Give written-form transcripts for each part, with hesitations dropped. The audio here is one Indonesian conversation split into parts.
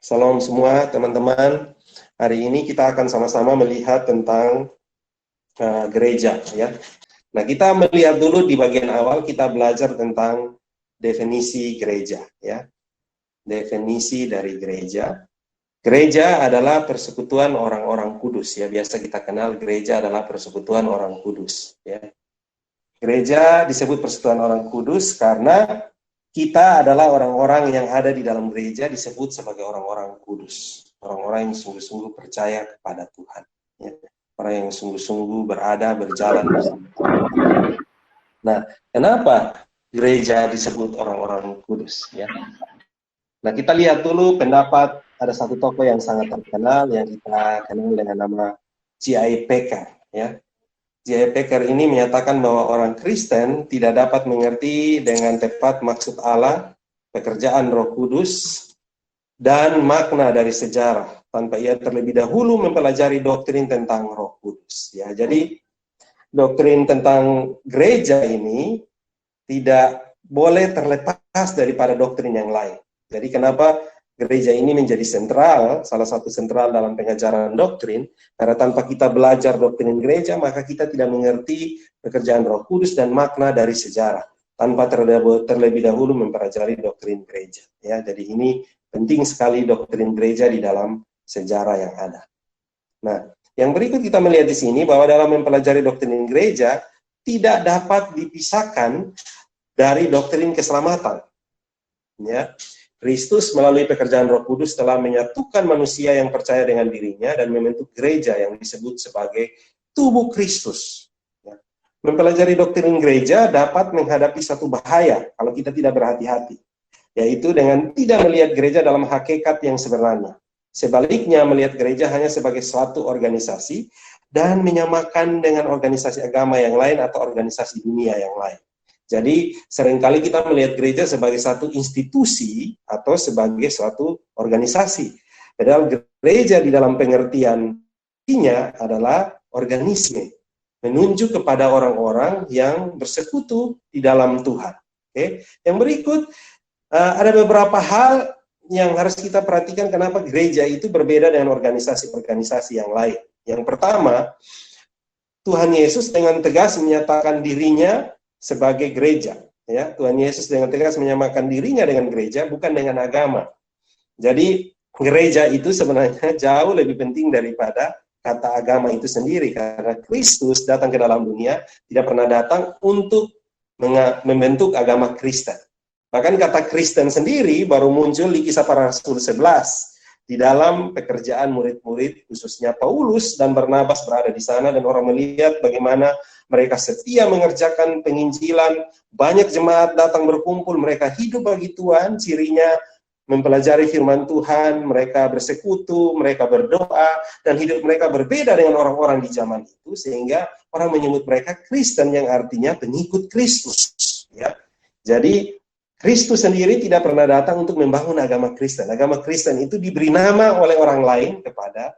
Salam semua teman-teman. Hari ini kita akan sama-sama melihat tentang gereja, ya. Nah, kita melihat dulu di bagian awal kita belajar tentang definisi gereja, ya. Definisi dari gereja. Gereja adalah persekutuan orang-orang kudus, ya. Biasa kita kenal gereja adalah persekutuan orang kudus, ya. Gereja disebut persekutuan orang kudus karena kita adalah orang-orang yang ada di dalam gereja disebut sebagai orang-orang kudus. Orang-orang yang sungguh-sungguh percaya kepada Tuhan. Ya. Orang yang sungguh-sungguh berjalan bersama Tuhan. Nah, kenapa gereja disebut orang-orang kudus? Ya. Nah, kita lihat dulu pendapat ada satu tokoh yang sangat terkenal yang kita kenal dengan nama C.I. Packer. Ya. J.I. Packer ini menyatakan bahwa orang Kristen tidak dapat mengerti dengan tepat maksud Allah, pekerjaan Roh Kudus, dan makna dari sejarah tanpa ia terlebih dahulu mempelajari doktrin tentang Roh Kudus. Ya, jadi doktrin tentang gereja ini tidak boleh terlepas daripada doktrin yang lain. Jadi kenapa gereja ini menjadi sentral, salah satu sentral dalam pengajaran doktrin, karena tanpa kita belajar doktrin gereja, maka kita tidak mengerti pekerjaan Roh Kudus dan makna dari sejarah, tanpa terlebih dahulu mempelajari doktrin gereja. Ya, jadi ini penting sekali doktrin gereja di dalam sejarah yang ada. Nah, yang berikut kita melihat di sini bahwa dalam mempelajari doktrin gereja tidak dapat dipisahkan dari doktrin keselamatan. Ya, Kristus melalui pekerjaan Roh Kudus telah menyatukan manusia yang percaya dengan dirinya dan membentuk gereja yang disebut sebagai tubuh Kristus. Ya. Mempelajari doktrin gereja dapat menghadapi satu bahaya kalau kita tidak berhati-hati, yaitu dengan tidak melihat gereja dalam hakikat yang sebenarnya. Sebaliknya, melihat gereja hanya sebagai suatu organisasi dan menyamakan dengan organisasi agama yang lain atau organisasi dunia yang lain. Jadi seringkali kita melihat gereja sebagai satu institusi atau sebagai suatu organisasi. Padahal gereja di dalam pengertiannya adalah organisme, menunjuk kepada orang-orang yang bersekutu di dalam Tuhan. Oke. Yang berikut ada beberapa hal yang harus kita perhatikan kenapa gereja itu berbeda dengan organisasi-organisasi yang lain. Yang pertama, Tuhan Yesus dengan tegas menyatakan dirinya sebagai gereja, ya. Tuhan Yesus dengan tegas menyamakan dirinya dengan gereja, bukan dengan agama. Jadi gereja itu sebenarnya jauh lebih penting daripada kata agama itu sendiri, karena Kristus datang ke dalam dunia tidak pernah datang untuk membentuk agama Kristen. Bahkan kata Kristen sendiri baru muncul di Kisah Para Rasul 11. Di dalam pekerjaan murid-murid, khususnya Paulus dan Barnabas berada di sana, dan orang melihat bagaimana mereka setia mengerjakan penginjilan, banyak jemaat datang berkumpul, mereka hidup bagi Tuhan, cirinya mempelajari firman Tuhan, mereka bersekutu, mereka berdoa, dan hidup mereka berbeda dengan orang-orang di zaman itu, sehingga orang menyebut mereka Kristen, yang artinya pengikut Kristus. Ya. Jadi, Kristus sendiri tidak pernah datang untuk membangun agama Kristen. Agama Kristen itu diberi nama oleh orang lain kepada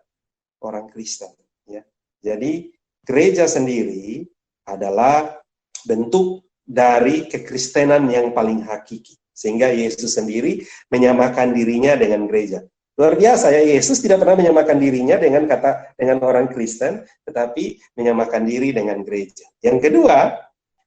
orang Kristen. Ya. Jadi gereja sendiri adalah bentuk dari kekristenan yang paling hakiki. Sehingga Yesus sendiri menyamakan dirinya dengan gereja. Luar biasa ya, Yesus tidak pernah menyamakan dirinya dengan orang Kristen, tetapi menyamakan diri dengan gereja. Yang kedua,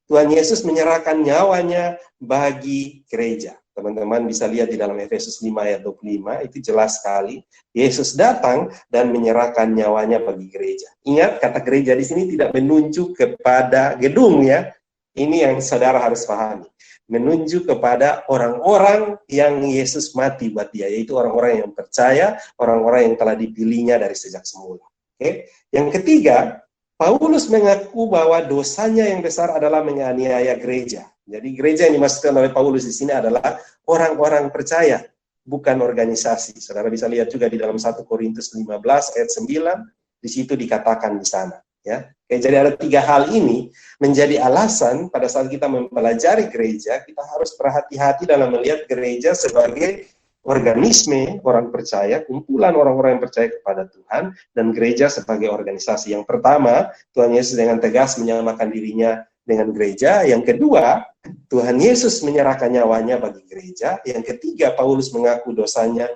Tuhan Yesus menyerahkan nyawanya bagi gereja. Teman-teman bisa lihat di dalam Efesus 5 ayat 25, itu jelas sekali. Yesus datang dan menyerahkan nyawanya bagi gereja. Ingat, kata gereja di sini tidak menunjuk kepada gedung ya. Ini yang saudara harus pahami. Menunjuk kepada orang-orang yang Yesus mati buat dia, yaitu orang-orang yang percaya, orang-orang yang telah dipilihnya dari sejak semula. Oke. Yang ketiga, Paulus mengaku bahwa dosanya yang besar adalah menganiaya gereja. Jadi gereja yang dimaksudkan oleh Paulus di sini adalah orang-orang percaya, bukan organisasi. Saudara bisa lihat juga di dalam 1 Korintus 15 ayat 9, di situ dikatakan di sana. Ya. Oke, jadi ada 3 hal ini menjadi alasan pada saat kita mempelajari gereja, kita harus berhati-hati dalam melihat gereja sebagai organisme orang percaya, kumpulan orang-orang yang percaya kepada Tuhan, dan gereja sebagai organisasi. Yang pertama, Tuhan Yesus dengan tegas menyamakan dirinya dengan gereja. Yang kedua, Tuhan Yesus menyerahkan nyawanya bagi gereja. Yang ketiga, Paulus mengaku dosanya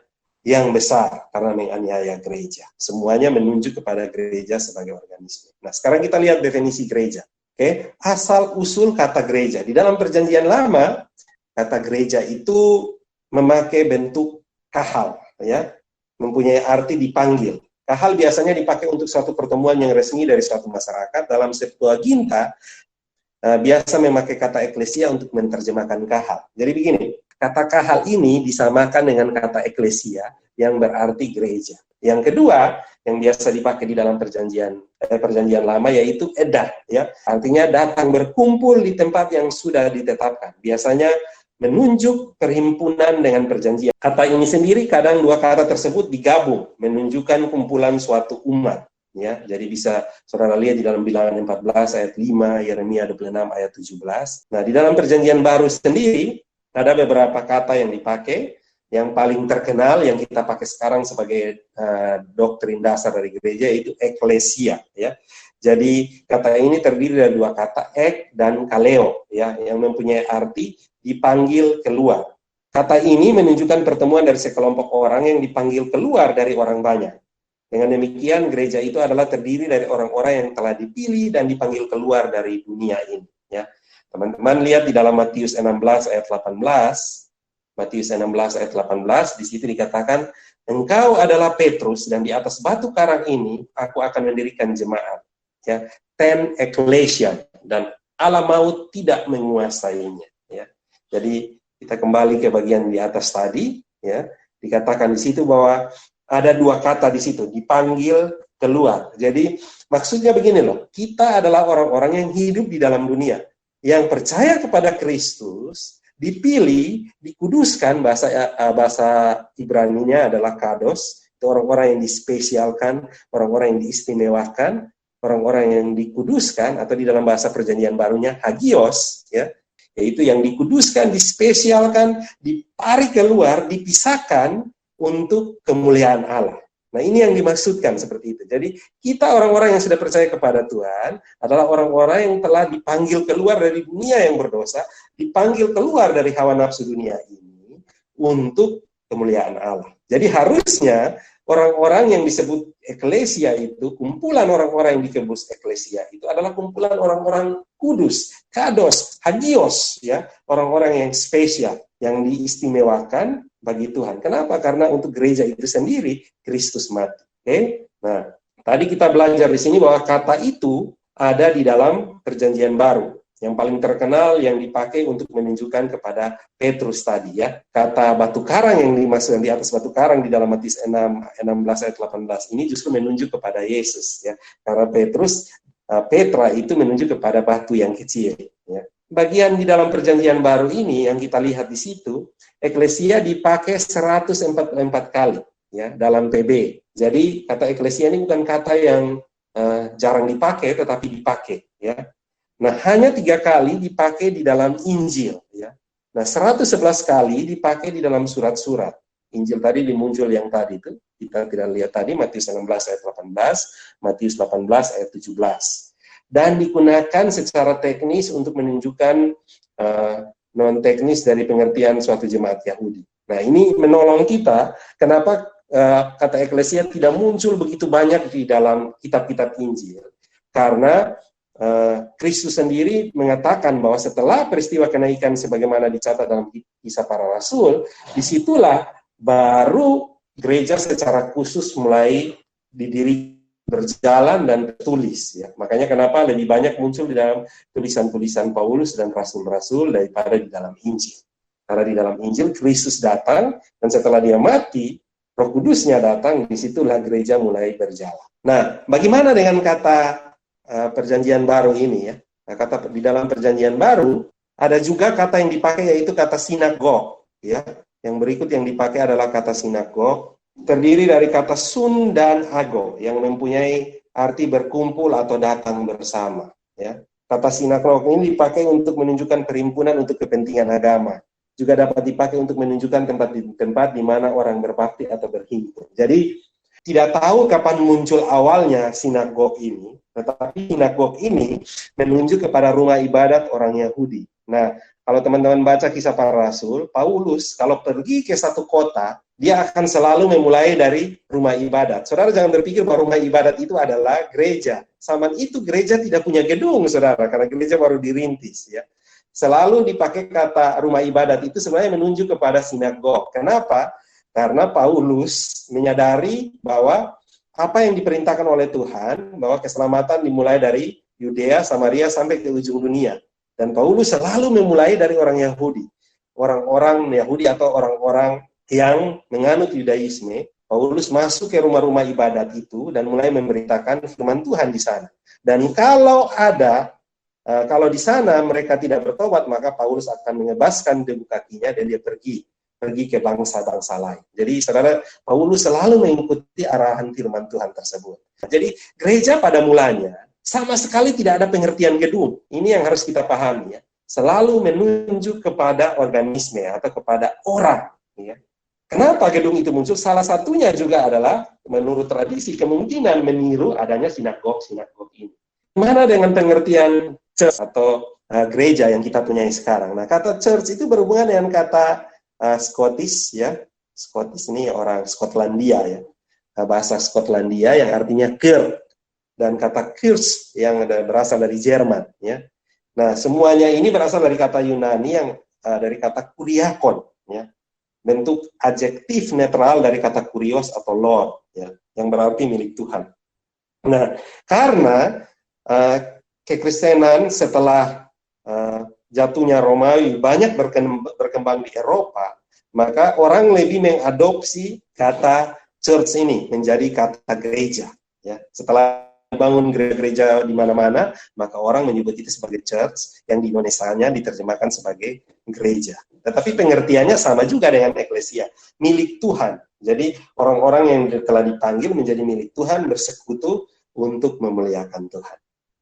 yang besar karena menganiaya gereja. Semuanya menunjuk kepada gereja sebagai organisme. Nah, sekarang kita lihat definisi gereja. Oke, asal usul kata gereja. Di dalam Perjanjian Lama, kata gereja itu memakai bentuk kahal, ya, mempunyai arti dipanggil. Kahal biasanya dipakai untuk suatu pertemuan yang resmi dari suatu masyarakat. Dalam Septuaginta, biasa memakai kata eklesia untuk menerjemahkan kahal. Jadi begini, kata kahal ini disamakan dengan kata eklesia yang berarti gereja. Yang kedua, yang biasa dipakai di dalam perjanjian lama yaitu edah, ya. Artinya datang berkumpul di tempat yang sudah ditetapkan. Biasanya menunjuk perhimpunan dengan perjanjian. Kata ini sendiri kadang dua kata tersebut digabung menunjukkan kumpulan suatu umat. Ya, jadi bisa saudara lihat di dalam Bilangan 14 ayat 5, Yeremia 26 ayat 17. Nah, di dalam Perjanjian Baru sendiri ada beberapa kata yang dipakai. Yang paling terkenal yang kita pakai sekarang sebagai doktrin dasar dari gereja itu eklesia, ya. Jadi kata ini terdiri dari dua kata, ek dan kaleo, ya, yang mempunyai arti dipanggil keluar. Kata ini menunjukkan pertemuan dari sekelompok orang yang dipanggil keluar dari orang banyak. Dengan demikian, gereja itu adalah terdiri dari orang-orang yang telah dipilih dan dipanggil keluar dari dunia ini. Ya, teman-teman lihat di dalam Matius 16 ayat 18. Matius 16 ayat 18, di situ dikatakan, engkau adalah Petrus, dan di atas batu karang ini aku akan mendirikan jemaat. Ya, ten ecclesia, dan ala maut tidak menguasainya. Ya, jadi kita kembali ke bagian di atas tadi. Ya, dikatakan di situ bahwa ada dua kata di situ, dipanggil keluar. Jadi maksudnya begini loh, kita adalah orang-orang yang hidup di dalam dunia, yang percaya kepada Kristus, dipilih, dikuduskan, bahasa Ibrani-nya adalah kados, itu orang-orang yang dispesialkan, orang-orang yang diistimewakan, orang-orang yang dikuduskan, atau di dalam bahasa Perjanjian Barunya hagios, ya, yaitu yang dikuduskan, dispesialkan, ditarik keluar, dipisahkan untuk kemuliaan Allah. Nah, ini yang dimaksudkan seperti itu. Jadi, kita orang-orang yang sudah percaya kepada Tuhan adalah orang-orang yang telah dipanggil keluar dari dunia yang berdosa, dipanggil keluar dari hawa nafsu dunia ini untuk kemuliaan Allah. Jadi, harusnya orang-orang yang disebut eklesia itu, kumpulan orang-orang yang dikebus eklesia itu adalah kumpulan orang-orang kudus, kados, hagios, ya, orang-orang yang spesial, yang diistimewakan bagi Tuhan. Kenapa? Karena untuk gereja itu sendiri Kristus mati. Oke? Nah, tadi kita belajar di sini bahwa kata itu ada di dalam Perjanjian Baru. Yang paling terkenal yang dipakai untuk menunjukkan kepada Petrus tadi, ya. Kata batu karang yang dimaksudkan di atas batu karang di dalam Matius 16 ayat 18 ini justru menunjuk kepada Yesus, ya. Karena Petra itu menunjuk kepada batu yang kecil, ya. Bagian di dalam Perjanjian Baru ini yang kita lihat di situ, eklesia dipakai 144 kali, ya, dalam PB. Jadi kata eklesia ini bukan kata yang jarang dipakai, tetapi dipakai, ya. Nah, hanya 3 kali dipakai di dalam Injil, ya. Nah, 111 kali dipakai di dalam surat-surat. Injil tadi dimuncul yang tadi itu, kita tidak lihat tadi, Matius 16 ayat 18, Matius 18 ayat 17. Dan digunakan secara teknis untuk menunjukkan non-teknis dari pengertian suatu jemaat Yahudi. Nah, ini menolong kita, kenapa kata eklesia tidak muncul begitu banyak di dalam kitab-kitab Injil. Karena Kristus sendiri mengatakan bahwa setelah peristiwa kenaikan sebagaimana dicatat dalam Kisah Para Rasul, disitulah baru gereja secara khusus mulai didirikan, berjalan dan tertulis, ya. Makanya kenapa lebih banyak muncul di dalam tulisan-tulisan Paulus dan rasul-rasul daripada di dalam Injil. Karena di dalam Injil Kristus datang, dan setelah dia mati, Roh Kudusnya datang, disitulah gereja mulai berjalan. Nah, bagaimana dengan kata Perjanjian Baru ini, ya? Nah, kata di dalam Perjanjian Baru ada juga kata yang dipakai, yaitu kata sinagog, ya. Yang berikut yang dipakai adalah kata sinagog, terdiri dari kata sun dan ago yang mempunyai arti berkumpul atau datang bersama, ya. Kata sinagog ini dipakai untuk menunjukkan perhimpunan untuk kepentingan agama. Juga dapat dipakai untuk menunjukkan tempat di mana orang berbakti atau berhimpun. Jadi tidak tahu kapan muncul awalnya sinagog ini, tetapi sinagog ini menunjuk kepada rumah ibadat orang Yahudi. Nah, kalau teman-teman baca Kisah Para Rasul, Paulus kalau pergi ke satu kota, dia akan selalu memulai dari rumah ibadat. Saudara jangan berpikir bahwa rumah ibadat itu adalah gereja. Zaman itu gereja tidak punya gedung, saudara, karena gereja baru dirintis. Ya. Selalu dipakai kata rumah ibadat itu sebenarnya menunjuk kepada sinagog. Kenapa? Karena Paulus menyadari bahwa apa yang diperintahkan oleh Tuhan, bahwa keselamatan dimulai dari Yudea, Samaria, sampai ke ujung dunia. Dan Paulus selalu memulai dari orang Yahudi. Orang-orang Yahudi atau orang-orang yang menganut Yudaisme, Paulus masuk ke rumah-rumah ibadat itu dan mulai memberitakan firman Tuhan di sana. Dan kalau di sana mereka tidak bertobat, maka Paulus akan mengebaskan debu kakinya dan dia pergi ke bangsa-bangsa lain. Jadi saudara, Paulus selalu mengikuti arahan firman Tuhan tersebut. Jadi gereja pada mulanya sama sekali tidak ada pengertian gedung. Ini yang harus kita pahami ya. Selalu menunjuk kepada organisme atau kepada orang. Ya. Kenapa gedung itu muncul? Salah satunya juga adalah menurut tradisi kemungkinan meniru adanya sinagog ini. Mana dengan pengertian church atau gereja yang kita punya sekarang? Nah, kata church itu berhubungan dengan kata Scottish ya. Scottish ini orang Skotlandia ya. Bahasa Skotlandia yang artinya kirk dan kata kirch yang berasal dari Jerman ya. Nah, semuanya ini berasal dari kata Yunani yang dari kata kuriakon ya. Bentuk adjektif netral dari kata kurios atau lord ya, yang berarti milik Tuhan. Nah, karena kekristenan setelah jatuhnya Romawi banyak berkembang di Eropa, maka orang lebih mengadopsi kata church ini menjadi kata gereja ya. Setelah bangun gereja di mana-mana, maka orang menyebut itu sebagai church, yang di Indonesianya diterjemahkan sebagai gereja. Tetapi pengertiannya sama juga dengan eklesia, milik Tuhan. Jadi orang-orang yang telah dipanggil menjadi milik Tuhan bersekutu untuk memuliakan Tuhan.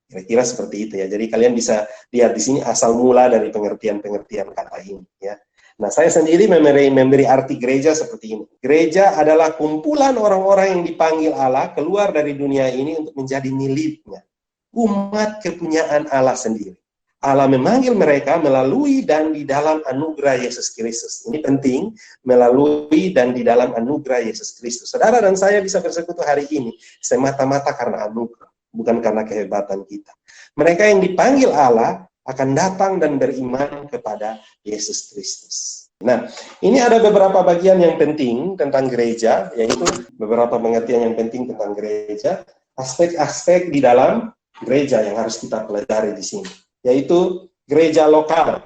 Kira-kira seperti itu ya. Jadi kalian bisa lihat di sini asal mula dari pengertian-pengertian kata ini ya. Nah, saya sendiri memberi arti gereja seperti ini. Gereja adalah kumpulan orang-orang yang dipanggil Allah keluar dari dunia ini untuk menjadi miliknya. Umat kepunyaan Allah sendiri. Allah memanggil mereka melalui dan di dalam anugerah Yesus Kristus. Ini penting, melalui dan di dalam anugerah Yesus Kristus. Saudara dan saya bisa bersekutu hari ini semata-mata karena anugerah, bukan karena kehebatan kita. Mereka yang dipanggil Allah akan datang dan beriman kepada Yesus Kristus. Nah, ini ada beberapa bagian yang penting tentang gereja, yaitu beberapa pengertian yang penting tentang gereja, aspek-aspek di dalam gereja yang harus kita pelajari di sini, yaitu gereja lokal.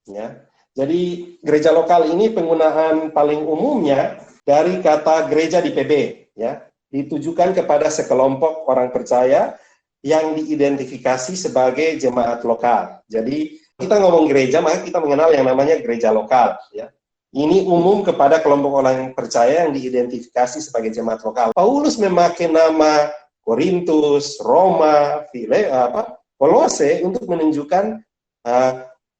Ya. Jadi gereja lokal ini penggunaan paling umumnya dari kata gereja di PB, ya, ditujukan kepada sekelompok orang percaya yang diidentifikasi sebagai jemaat lokal. Jadi kita ngomong gereja, maka kita mengenal yang namanya gereja lokal. Ya. Ini umum kepada kelompok orang percaya yang diidentifikasi sebagai jemaat lokal. Paulus memakai nama Korintus, Roma, Kolose untuk menunjukkan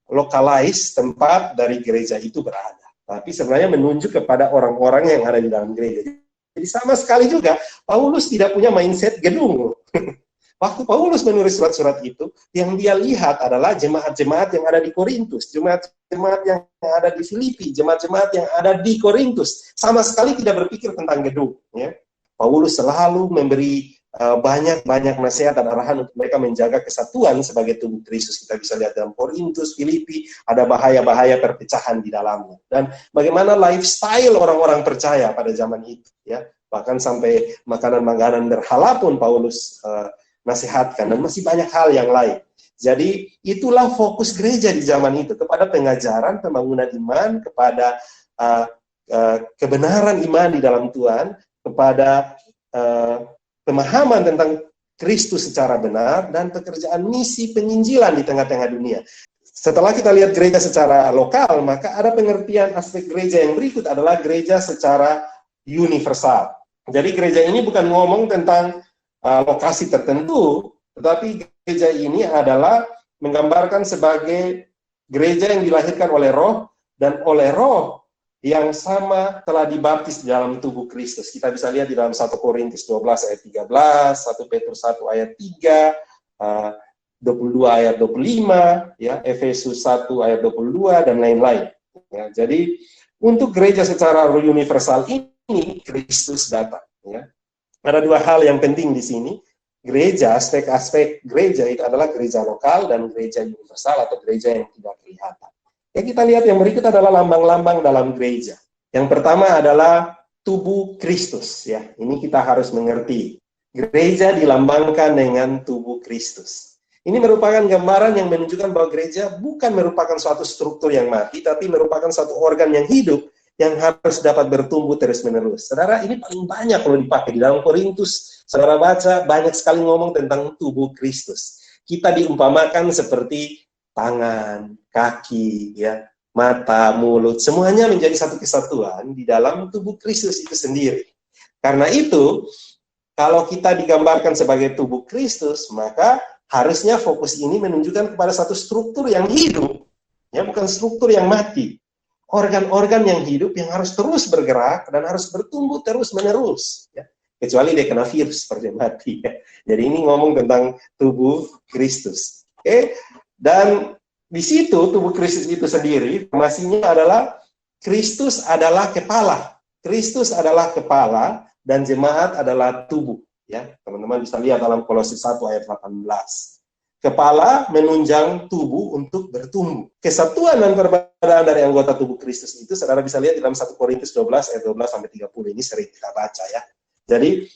lokalize tempat dari gereja itu berada. Tapi sebenarnya menunjuk kepada orang-orang yang ada di dalam gereja. Jadi sama sekali juga Paulus tidak punya mindset gedung. Waktu Paulus menulis surat-surat itu, yang dia lihat adalah jemaat-jemaat yang ada di Korintus, jemaat-jemaat yang ada di Filipi, jemaat-jemaat yang ada di Korintus. Sama sekali tidak berpikir tentang gedung. Ya. Paulus selalu memberi banyak nasihat dan arahan untuk mereka menjaga kesatuan sebagai tubuh Kristus. Kita bisa lihat dalam Korintus, Filipi, ada bahaya-bahaya perpecahan di dalamnya. Dan bagaimana lifestyle orang-orang percaya pada zaman itu. Ya. Bahkan sampai makanan-makanan berhala pun Paulus nasihatkan, dan masih banyak hal yang lain. Jadi itulah fokus gereja di zaman itu, kepada pengajaran, pembangunan iman, kepada kebenaran iman di dalam Tuhan, kepada pemahaman tentang Kristus secara benar, dan pekerjaan misi penginjilan di tengah-tengah dunia. Setelah kita lihat gereja secara lokal, maka ada pengertian aspek gereja yang berikut adalah gereja secara universal. Jadi gereja ini bukan ngomong tentang lokasi tertentu, tetapi gereja ini adalah menggambarkan sebagai gereja yang dilahirkan oleh Roh, dan oleh Roh yang sama telah dibaptis dalam tubuh Kristus. Kita bisa lihat di dalam 1 Korintus 12 ayat 13, 1 Petrus 1 ayat 3, 22 ayat 25, ya, Efesus 1 ayat 22, dan lain-lain. Ya, jadi untuk gereja secara universal ini, Kristus datang. Ya. Ada dua hal yang penting di sini. Gereja, aspek-aspek gereja itu adalah gereja lokal dan gereja universal atau gereja yang tidak kelihatan. Ya, kita lihat yang berikut adalah lambang-lambang dalam gereja. Yang pertama adalah tubuh Kristus. Ya, ini kita harus mengerti. Gereja dilambangkan dengan tubuh Kristus. Ini merupakan gambaran yang menunjukkan bahwa gereja bukan merupakan suatu struktur yang mati, tapi merupakan suatu organ yang hidup yang harus dapat bertumbuh terus-menerus. Saudara, ini paling banyak kalau dipakai di dalam Korintus. Saudara baca, banyak sekali ngomong tentang tubuh Kristus. Kita diumpamakan seperti tangan, kaki, ya, mata, mulut, semuanya menjadi satu kesatuan di dalam tubuh Kristus itu sendiri. Karena itu, kalau kita digambarkan sebagai tubuh Kristus, maka harusnya fokus ini menunjukkan kepada satu struktur yang hidup, ya, bukan struktur yang mati. Organ-organ yang hidup yang harus terus bergerak dan harus bertumbuh terus-menerus. Ya. Kecuali dia kena virus seperti mati. Ya. Jadi ini ngomong tentang tubuh Kristus. Oke? Dan di situ tubuh Kristus itu sendiri, informasinya adalah Kristus adalah kepala. Kristus adalah kepala dan jemaat adalah tubuh. Ya, teman-teman bisa lihat dalam Kolose 1 ayat 18. Kepala menunjang tubuh untuk bertumbuh. Kesatuan dan perbedaan dari anggota tubuh Kristus itu, saudara bisa lihat dalam 1 Korintus 12 ayat 12-30. Ini sering kita baca ya. Jadi,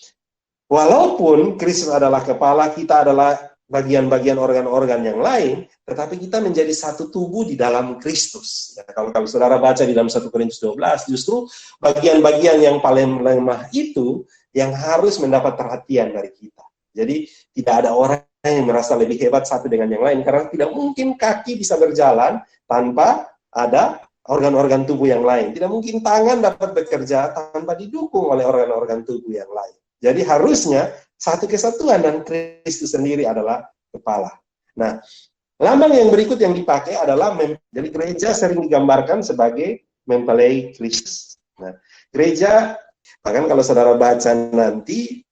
walaupun Kristus adalah kepala, kita adalah bagian-bagian organ-organ yang lain, tetapi kita menjadi satu tubuh di dalam Kristus. Ya, kalau saudara baca di dalam 1 Korintus 12, justru bagian-bagian yang paling lemah itu yang harus mendapat perhatian dari kita. Jadi, tidak ada orang yang merasa lebih hebat satu dengan yang lain, karena tidak mungkin kaki bisa berjalan tanpa ada organ-organ tubuh yang lain. Tidak mungkin tangan dapat bekerja tanpa didukung oleh organ-organ tubuh yang lain. Jadi harusnya satu kesatuan dan Kristus sendiri adalah kepala. Nah, lambang yang berikut yang dipakai adalah, jadi gereja sering digambarkan sebagai mempelai Kristus. Nah, gereja, bahkan kalau saudara baca nanti,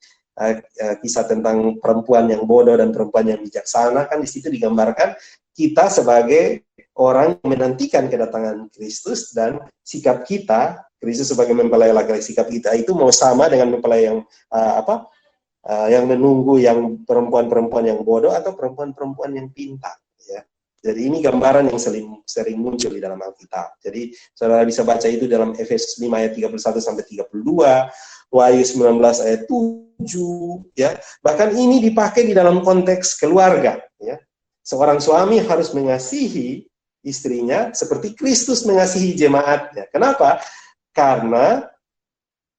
kisah tentang perempuan yang bodoh dan perempuan yang bijaksana, kan di situ digambarkan kita sebagai orang yang menantikan kedatangan Kristus, dan sikap kita, Kristus sebagai mempelai laki-laki, sikap kita itu mau sama dengan mempelai yang yang menunggu, yang perempuan-perempuan yang bodoh atau perempuan-perempuan yang pintar. Ya. Jadi ini gambaran yang sering muncul di dalam Alkitab. Jadi saudara bisa baca itu dalam Efesus 5 ayat 31-32, Wahyu 19 ayat 7, ya. Bahkan ini dipakai di dalam konteks keluarga, ya. Seorang suami harus mengasihi istrinya seperti Kristus mengasihi jemaatnya. Kenapa? Karena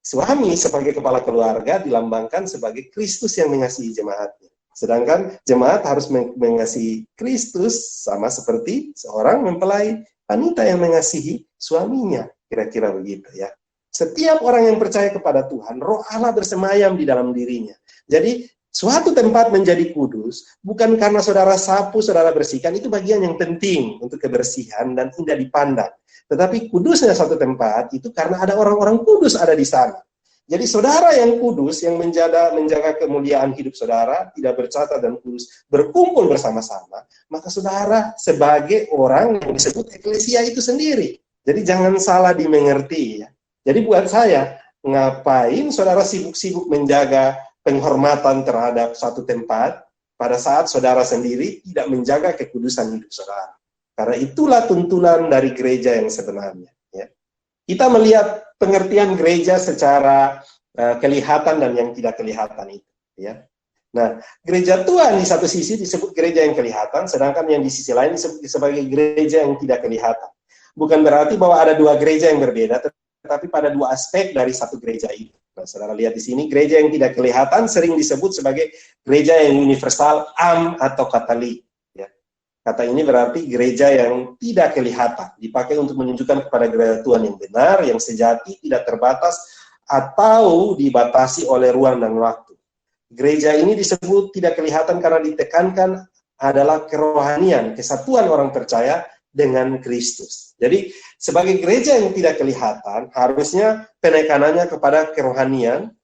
suami sebagai kepala keluarga dilambangkan sebagai Kristus yang mengasihi jemaatnya. Sedangkan jemaat harus mengasihi Kristus sama seperti seorang mempelai wanita yang mengasihi suaminya. Kira-kira begitu ya. Setiap orang yang percaya kepada Tuhan, Roh Allah bersemayam di dalam dirinya. Jadi, suatu tempat menjadi kudus, bukan karena saudara sapu, saudara bersihkan, itu bagian yang penting untuk kebersihan dan indah dipandang. Tetapi kudusnya suatu tempat, itu karena ada orang-orang kudus ada di sana. Jadi, saudara yang kudus, yang menjaga kemuliaan hidup saudara, tidak bercacat dan kudus, berkumpul bersama-sama, maka saudara sebagai orang yang disebut eklesia itu sendiri. Jadi, jangan salah dimengerti ya. Jadi buat saya, ngapain saudara sibuk-sibuk menjaga penghormatan terhadap satu tempat pada saat saudara sendiri tidak menjaga kekudusan hidup saudara. Karena itulah tuntunan dari gereja yang sebenarnya. Ya. Kita melihat pengertian gereja secara kelihatan dan yang tidak kelihatan itu. Ya. Nah, gereja Tuhan di satu sisi disebut gereja yang kelihatan, sedangkan yang di sisi lain disebut sebagai gereja yang tidak kelihatan. Bukan berarti bahwa ada dua gereja yang berbeda, tetapi pada dua aspek dari satu gereja itu. Nah, saudara lihat di sini, gereja yang tidak kelihatan sering disebut sebagai gereja yang universal, atau katolik. Ya. Kata ini berarti gereja yang tidak kelihatan, dipakai untuk menunjukkan kepada gereja Tuhan yang benar, yang sejati, tidak terbatas, atau dibatasi oleh ruang dan waktu. Gereja ini disebut tidak kelihatan karena ditekankan adalah kerohanian, kesatuan orang percaya dengan Kristus. Jadi, sebagai gereja yang tidak kelihatan, harusnya penekanannya kepada kerohanian,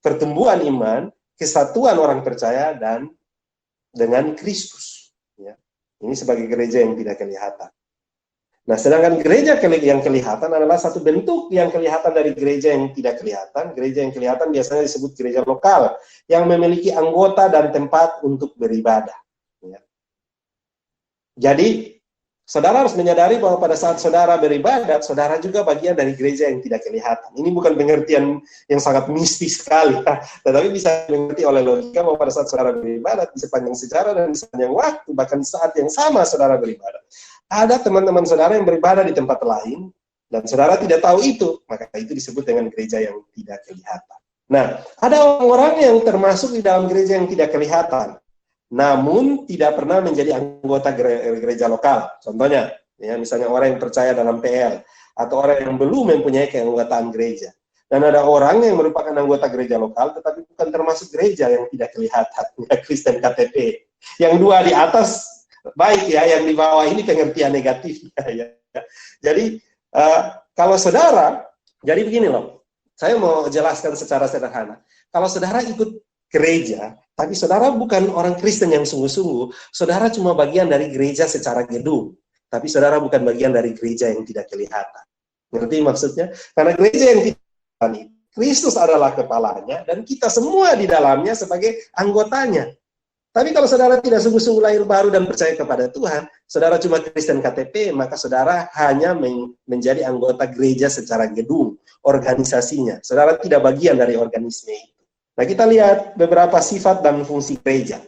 pertumbuhan iman, kesatuan orang percaya, dan dengan Kristus. Ya. Ini sebagai gereja yang tidak kelihatan. Nah, sedangkan gereja yang kelihatan adalah satu bentuk yang kelihatan dari gereja yang tidak kelihatan. Gereja yang kelihatan biasanya disebut gereja lokal, yang memiliki anggota dan tempat untuk beribadah. Ya. Jadi, saudara harus menyadari bahwa pada saat saudara beribadat, saudara juga bagian dari gereja yang tidak kelihatan. Ini bukan pengertian yang sangat mistis sekali, tetapi bisa dimengerti oleh logika bahwa pada saat saudara beribadat, di sepanjang sejarah dan di sepanjang waktu, bahkan saat yang sama saudara beribadat, ada teman-teman saudara yang beribadah di tempat lain, dan saudara tidak tahu itu, maka itu disebut dengan gereja yang tidak kelihatan. Nah, ada orang-orang yang termasuk di dalam gereja yang tidak kelihatan, namun tidak pernah menjadi anggota gereja lokal. Contohnya, ya, misalnya orang yang percaya dalam PL, atau orang yang belum mempunyai keanggotaan gereja. Dan ada orang yang merupakan anggota gereja lokal, tetapi bukan termasuk gereja yang tidak kelihatan, ya, Kristen KTP. Yang dua di atas baik ya, yang di bawah ini pengertian negatifnya ya. Jadi kalau saudara, jadi begini loh, saya mau jelaskan secara sederhana. Kalau saudara ikut gereja, tapi saudara bukan orang Kristen yang sungguh-sungguh, saudara cuma bagian dari gereja secara gedung, tapi saudara bukan bagian dari gereja yang tidak kelihatan. Ngerti maksudnya? Karena gereja yang tidak kelihatan, Kristus adalah kepalanya, dan kita semua di dalamnya sebagai anggotanya. Tapi kalau saudara tidak sungguh-sungguh lahir baru dan percaya kepada Tuhan, saudara cuma Kristen KTP, maka saudara hanya menjadi anggota gereja secara gedung, organisasinya. Saudara tidak bagian dari organisme itu. Nah, kita lihat beberapa sifat dan fungsi gereja.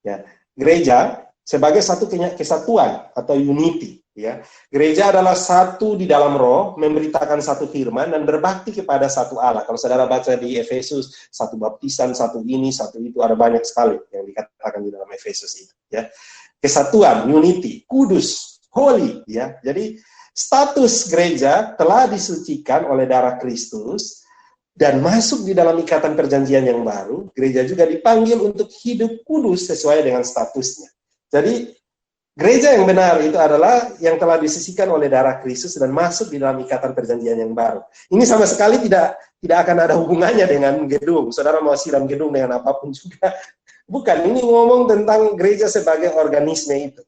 Ya. Gereja sebagai satu kesatuan atau unity. Ya. Gereja adalah satu di dalam roh, memberitakan satu firman, dan berbakti kepada satu Allah. Kalau saudara baca di Efesus, satu baptisan, satu ini, satu itu, ada banyak sekali yang dikatakan di dalam Efesus itu. Ya. Kesatuan, unity, kudus, holy. Ya. Jadi, status gereja telah disucikan oleh darah Kristus, dan masuk di dalam ikatan perjanjian yang baru. Gereja juga dipanggil untuk hidup kudus sesuai dengan statusnya. Jadi, gereja yang benar itu adalah yang telah disisihkan oleh darah Kristus dan masuk di dalam ikatan perjanjian yang baru. Ini sama sekali tidak akan ada hubungannya dengan gedung. Saudara mau siram gedung dengan apapun juga. Bukan, ini ngomong tentang gereja sebagai organisme itu.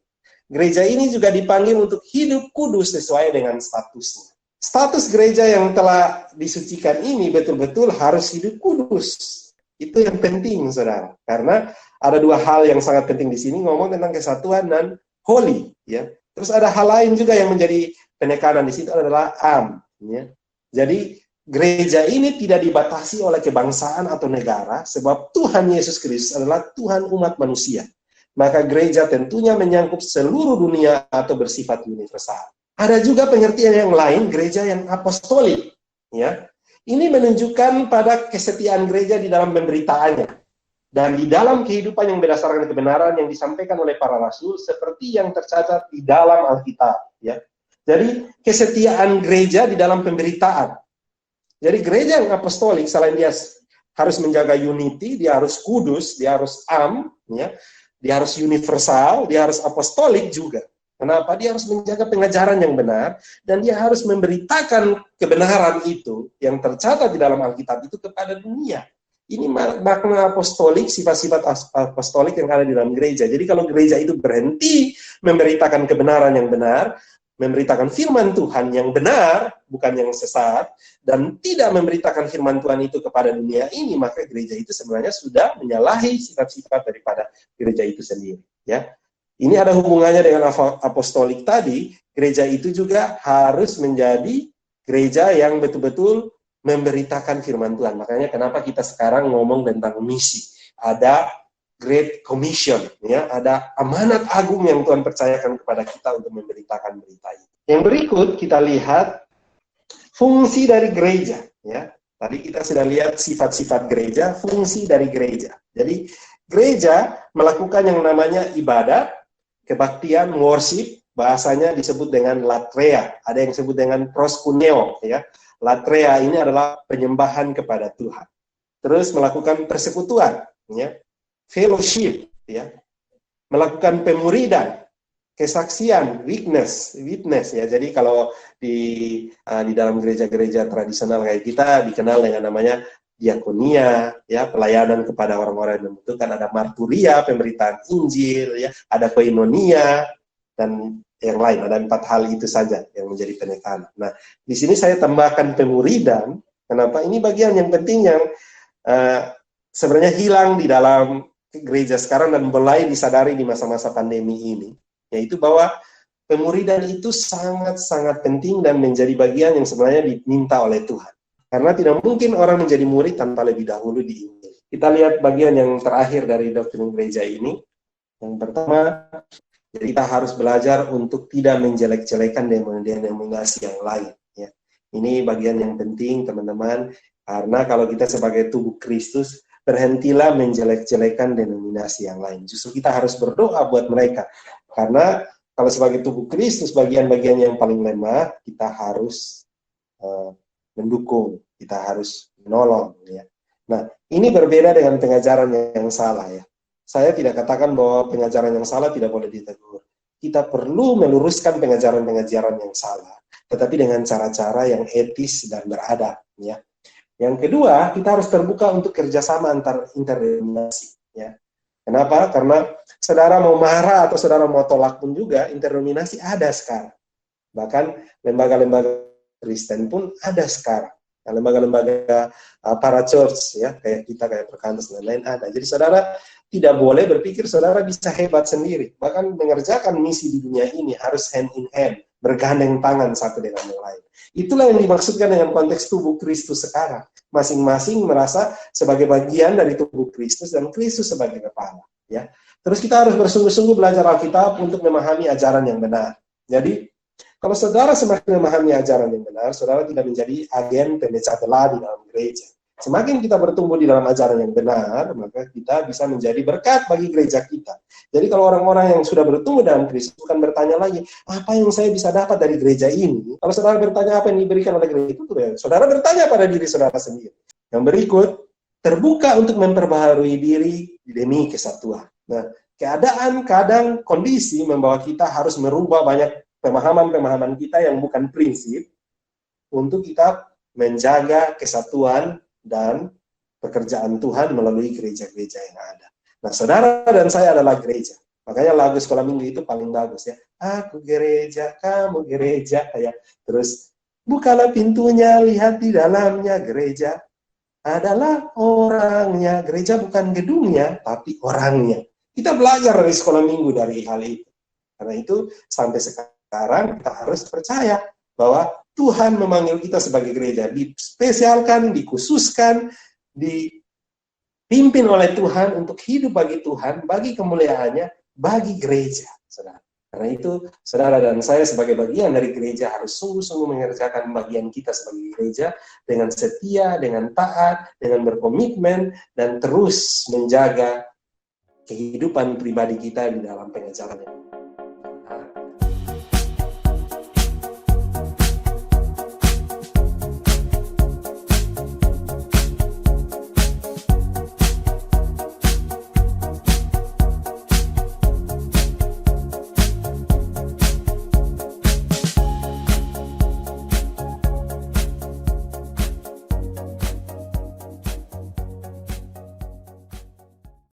Gereja ini juga dipanggil untuk hidup kudus sesuai dengan statusnya. Status gereja yang telah disucikan ini betul-betul harus hidup kudus. Itu yang penting, saudara. Karena ada dua hal yang sangat penting di sini, ngomong tentang kesatuan dan holy, ya. Terus ada hal lain juga yang menjadi penekanan di situ adalah ya. Jadi gereja ini tidak dibatasi oleh kebangsaan atau negara, sebab Tuhan Yesus Kristus adalah Tuhan umat manusia. Maka gereja tentunya menyangkut seluruh dunia atau bersifat universal. Ada juga pengertian yang lain, gereja yang apostolik, ya. Ini menunjukkan pada kesetiaan gereja di dalam pemberitaannya dan di dalam kehidupan yang berdasarkan kebenaran yang disampaikan oleh para rasul seperti yang tercatat di dalam Alkitab, ya. Jadi kesetiaan gereja di dalam pemberitaan. Jadi gereja yang apostolik selain dia harus menjaga unity, dia harus kudus, dia harus ya. Dia harus universal, dia harus apostolik juga. Kenapa? Dia harus menjaga pengajaran yang benar, dan dia harus memberitakan kebenaran itu yang tercatat di dalam Alkitab itu kepada dunia. Ini makna apostolik, sifat-sifat apostolik yang ada di dalam gereja. Jadi kalau gereja itu berhenti memberitakan kebenaran yang benar, memberitakan firman Tuhan yang benar, bukan yang sesat, dan tidak memberitakan firman Tuhan itu kepada dunia ini, maka gereja itu sebenarnya sudah menyalahi sifat-sifat daripada gereja itu sendiri. Ya. Ini ada hubungannya dengan apostolik tadi. Gereja itu juga harus menjadi gereja yang betul-betul memberitakan firman Tuhan. Makanya kenapa kita sekarang ngomong tentang misi. Ada Great Commission, ya, ada amanat agung yang Tuhan percayakan kepada kita untuk memberitakan berita itu. Yang berikut kita lihat fungsi dari gereja. Ya. Tadi kita sudah lihat sifat-sifat gereja, fungsi dari gereja. Jadi gereja melakukan yang namanya ibadat, kebaktian, worship, bahasanya disebut dengan latreia. Ada yang disebut dengan proskuneo, ya. Latreia ini adalah penyembahan kepada Tuhan. Terus melakukan persekutuan, ya. Fellowship, ya. Melakukan pemuridan, kesaksian, witness, ya. Jadi kalau di dalam gereja-gereja tradisional kayak kita dikenal dengan namanya diakonia, ya, pelayanan kepada orang-orang yang membutuhkan, ada marturia, pemberitaan Injil, ya, ada koinonia, dan yang lain. Ada 4 hal itu saja yang menjadi penekanan. Nah, di sini saya tambahkan pemuridan. Kenapa? Ini bagian yang penting yang sebenarnya hilang di dalam gereja sekarang dan mulai disadari di masa-masa pandemi ini, yaitu bahwa pemuridan itu sangat-sangat penting dan menjadi bagian yang sebenarnya diminta oleh Tuhan. Karena tidak mungkin orang menjadi murid tanpa lebih dahulu diinjil. Kita lihat bagian yang terakhir dari doktrin gereja ini. Yang pertama, jadi kita harus belajar untuk tidak menjelek-jelekan denominasi yang lain. Ya. Ini bagian yang penting, teman-teman, karena kalau kita sebagai tubuh Kristus, berhentilah menjelek-jelekan denominasi yang lain. Justru kita harus berdoa buat mereka. Karena kalau sebagai tubuh Kristus, bagian-bagian yang paling lemah, kita harus mendukung, kita harus menolong. Ya. Nah, ini berbeda dengan pengajaran yang salah. Ya. Saya tidak katakan bahwa pengajaran yang salah tidak boleh ditegur. Kita perlu meluruskan pengajaran-pengajaran yang salah, tetapi dengan cara-cara yang etis dan beradab. Ya. Yang kedua, kita harus terbuka untuk kerjasama antar interdenominasi. Ya. Kenapa? Karena saudara mau marah atau saudara mau tolak pun juga, interdenominasi ada sekarang. Bahkan lembaga-lembaga Kristen pun ada sekarang. Nah, lembaga-lembaga para church, ya, kayak kita, kayak Perkantas dan lain ada. Jadi saudara tidak boleh berpikir saudara bisa hebat sendiri. Bahkan mengerjakan misi di dunia ini harus hand in hand, bergandeng tangan satu dengan yang lain. Itulah yang dimaksudkan dengan konteks tubuh Kristus sekarang. Masing-masing merasa sebagai bagian dari tubuh Kristus dan Kristus sebagai kepala. Ya. Terus kita harus bersungguh-sungguh belajar Alkitab untuk memahami ajaran yang benar. Jadi, kalau saudara semakin memahami ajaran yang benar, saudara tidak menjadi agen pemecah belah di dalam gereja. Semakin kita bertumbuh di dalam ajaran yang benar, maka kita bisa menjadi berkat bagi gereja kita. Jadi kalau orang-orang yang sudah bertumbuh dalam Kristus bukan bertanya lagi, apa yang saya bisa dapat dari gereja ini? Kalau saudara bertanya apa yang diberikan oleh gereja itu, saudara bertanya pada diri saudara sendiri. Yang berikut, terbuka untuk memperbaharui diri demi kesatuan. Nah, keadaan, kadang kondisi membawa kita harus merubah banyak pemahaman-pemahaman kita yang bukan prinsip untuk kita menjaga kesatuan dan pekerjaan Tuhan melalui gereja-gereja yang ada. Nah, saudara dan saya adalah gereja. Makanya lagu sekolah minggu itu paling bagus ya. Aku gereja, kamu gereja. Ya. Terus, bukalah pintunya, lihat di dalamnya gereja. Adalah orangnya. Gereja bukan gedungnya, tapi orangnya. Kita belajar dari sekolah minggu dari hal itu. Karena itu, sampai sekarang kita harus percaya bahwa Tuhan memanggil kita sebagai gereja, dispesialkan, dikhususkan, dipimpin oleh Tuhan untuk hidup bagi Tuhan, bagi kemuliaannya, bagi gereja. Saudara. Karena itu, saudara dan saya sebagai bagian dari gereja harus sungguh-sungguh mengerjakan bagian kita sebagai gereja dengan setia, dengan taat, dengan berkomitmen, dan terus menjaga kehidupan pribadi kita di dalam pengajaran